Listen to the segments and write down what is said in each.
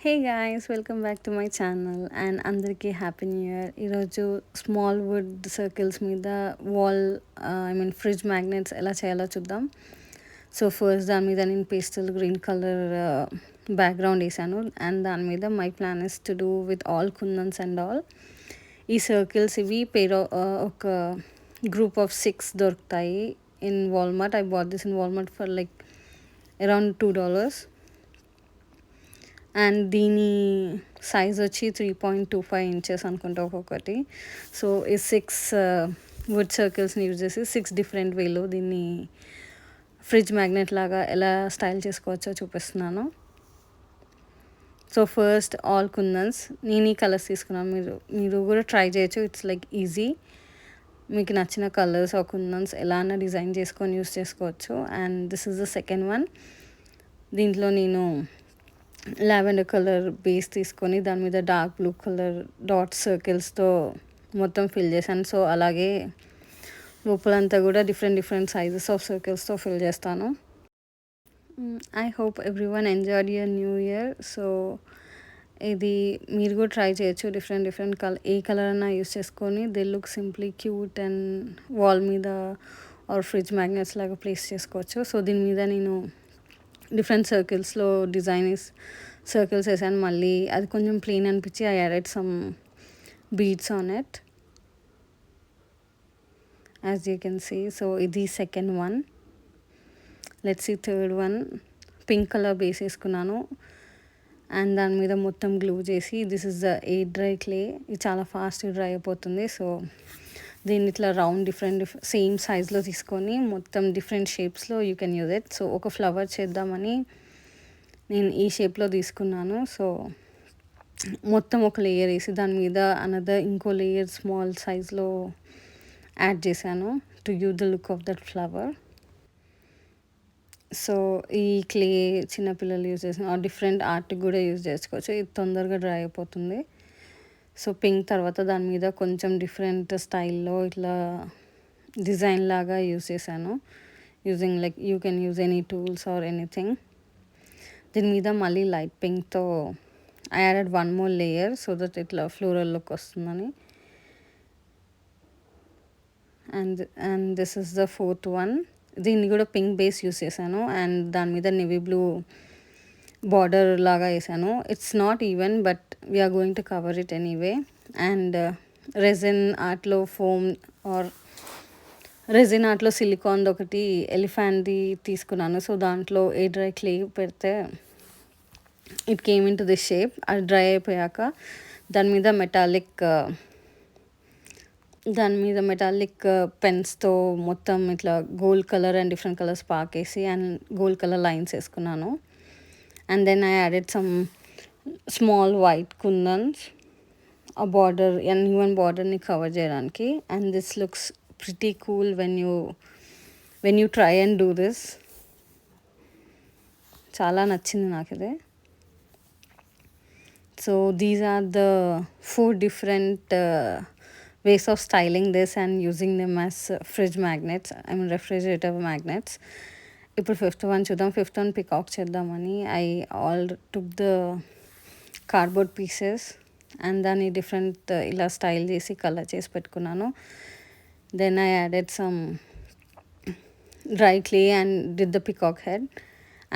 Hey guys, welcome back to my channel and అందరికీ happy new year. ఈరోజు small would circles మీద wall fridge magnets ఎలా చేయాలో చూద్దాం. సో ఫస్ట్ దాని మీద నేను పేస్టల్ గ్రీన్ కలర్ బ్యాక్గ్రౌండ్ వేసాను అండ్ దాని మీద my plan is to do with all kundans and all. ఈ సర్కిల్స్ ఇవి ఒక గ్రూప్ ఆఫ్ 6 దొరుకుతాయి in Walmart. I bought this in Walmart for like around $2. And దీని సైజ్ వచ్చి 3.25 ఇంచెస్ అనుకుంటా ఒక్కొక్కటి. సో ఈ 6 వుడ్ సర్కిల్స్ని యూజ్ చేసి 6 డిఫరెంట్ వేలో దీన్ని ఫ్రిడ్జ్ మ్యాగ్నెట్ లాగా ఎలా స్టైల్ చేసుకోవచ్చో చూపిస్తున్నాను. సో ఫస్ట్ ఆల్ కుందన్స్ నేను ఈ కలర్స్ తీసుకున్నాను. మీరు కూడా ట్రై చేయొచ్చు. It's like easy. మీకు నచ్చిన కలర్స్ ఆ కుందన్స్ ఎలా అన్నా డిజైన్ చేసుకొని యూస్ చేసుకోవచ్చు. And this is the second one. దీంట్లో నేను లావెండర్ కలర్ బేస్ తీసుకొని దాని మీద డార్క్ బ్లూ కలర్ డాట్ సర్కిల్స్తో మొత్తం ఫిల్ చేశాను. సో అలాగే లోపలంతా కూడా డిఫరెంట్ సైజెస్ ఆఫ్ సర్కిల్స్తో ఫిల్ చేస్తాను. I hope every one enjoyed your new year. So ఇది మీరు కూడా ట్రై చేయొచ్చు. డిఫరెంట్ కలర్ ఏ కలర్ అన్నా యూస్ చేసుకొని they look simply cute and wall మీద ఆర్ ఫ్రిడ్జ్ మ్యాగ్నెట్స్ లాగా ప్లేస్ చేసుకోవచ్చు. సో దీని మీద నేను డిఫరెంట్ సర్కిల్స్లో సర్కిల్స్ వేసాను. మళ్ళీ అది కొంచెం ప్లెయిన్ అనిపించి I added some beads on it as you can see. So ఇది second one. Let's see third one. Pink colour base వేసుకున్నాను అండ్ దాని మీద మొత్తం గ్లూ చేసి this is the air dry clay. ఇది చాలా ఫాస్ట్ డ్రై అయిపోతుంది. సో దీన్ని ఇట్లా రౌండ్ డిఫరెంట్ సేమ్ సైజ్లో తీసుకొని మొత్తం డిఫరెంట్ షేప్స్లో you can use it. So ఒక ఫ్లవర్ చేద్దామని నేను ఈ షేప్లో తీసుకున్నాను. సో మొత్తం ఒక లేయర్ వేసి దాని మీద ఇంకో లేయర్ స్మాల్ సైజ్లో యాడ్ చేశాను to give the look of that flower. So ఈ క్లే చిన్నపిల్లలు యూజ్ చేసిన డిఫరెంట్ ఆర్ట్కి కూడా యూజ్ చేసుకోవచ్చు. ఇది తొందరగా డ్రై అయిపోతుంది. సో పింక్ తర్వాత దాని మీద కొంచెం డిఫరెంట్ స్టైల్లో ఇట్లా డిజైన్ లాగా యూజ్ చేశాను. Using like you can use any tools or anything. దీని మీద మళ్ళీ లైట్ పింక్తో I added one more layer so that ఇట్లా ఫ్లోరల్ లుక్ వస్తుందని. And this is the fourth one. దీన్ని కూడా పింక్ బేస్ యూస్ చేశాను అండ్ దాని మీద నేవీ బ్లూ బార్డర్ లాగా వేసాను. It's not even but we're going to cover it anyway. And resin ఆర్ట్లో రెజిన్ ఆర్ట్లో సిలికాన్ది ఒకటి ఎలిఫాంట్ది తీసుకున్నాను. సో దాంట్లో ఏ డ్రై క్లే పెడితే it came in to this shape. అది డ్రై అయిపోయాక దాని మీద మెటాలిక్ పెన్స్తో మొత్తం ఇట్లా gold colour and different colours పాకేసి అండ్ గోల్డ్ కలర్ లైన్స్ వేసుకున్నాను. And then I added some small white kundans ఆ బార్డర్ ఈవెన్ బార్డర్ని కవర్ చేయడానికి. And this looks pretty cool when you try and do this. చాలా నచ్చింది నాకు ఇది. So these are the 4 different ways of styling this and using them as fridge magnets, refrigerator magnets. ఇప్పుడు fifth one చూద్దాం. Fifth one peacock చేద్దామని I took the cardboard pieces and దాన్ని different ఇలా style చేసి కలర్ చేసి పెట్టుకున్నాను. Then I added some dry clay and did the peacock head.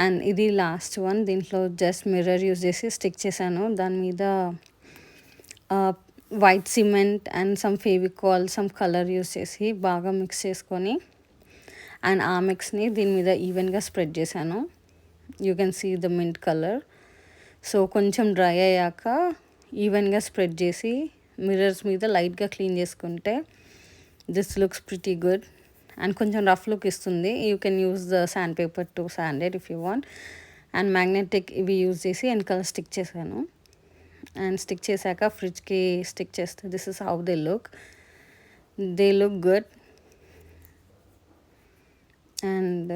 And ఇది last one. దీంట్లో జస్ట్ మిర్రర్ యూజ్ చేసి స్టిక్ చేశాను. దాని మీద white cement and some Fevicol some colour use చేసి బాగా మిక్స్ చేసుకొని అండ్ ఆ మిక్స్ని దీని మీద ఈవెన్గా స్ప్రెడ్ చేశాను. You can see the mint colour. So కొంచెం డ్రై అయ్యాక ఈవెన్గా స్ప్రెడ్ చేసి మిర్రర్స్ మీద లైట్గా క్లీన్ చేసుకుంటే this looks pretty good and కొంచెం రఫ్ లుక్ ఇస్తుంది. You can use the sandpaper to sand it if you want. And magnetic ఇవి యూజ్ చేసి వెనకాల స్టిక్ చేశాను. అండ్ స్టిక్ చేశాక ఫ్రిడ్జ్కి స్టిక్ చేస్తే this is how they look good. And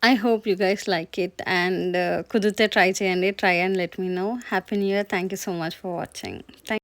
I hope you guys like it and కుదిరితే try చేయండి. Try and let me know. Happy New Year. Thank you so much for watching.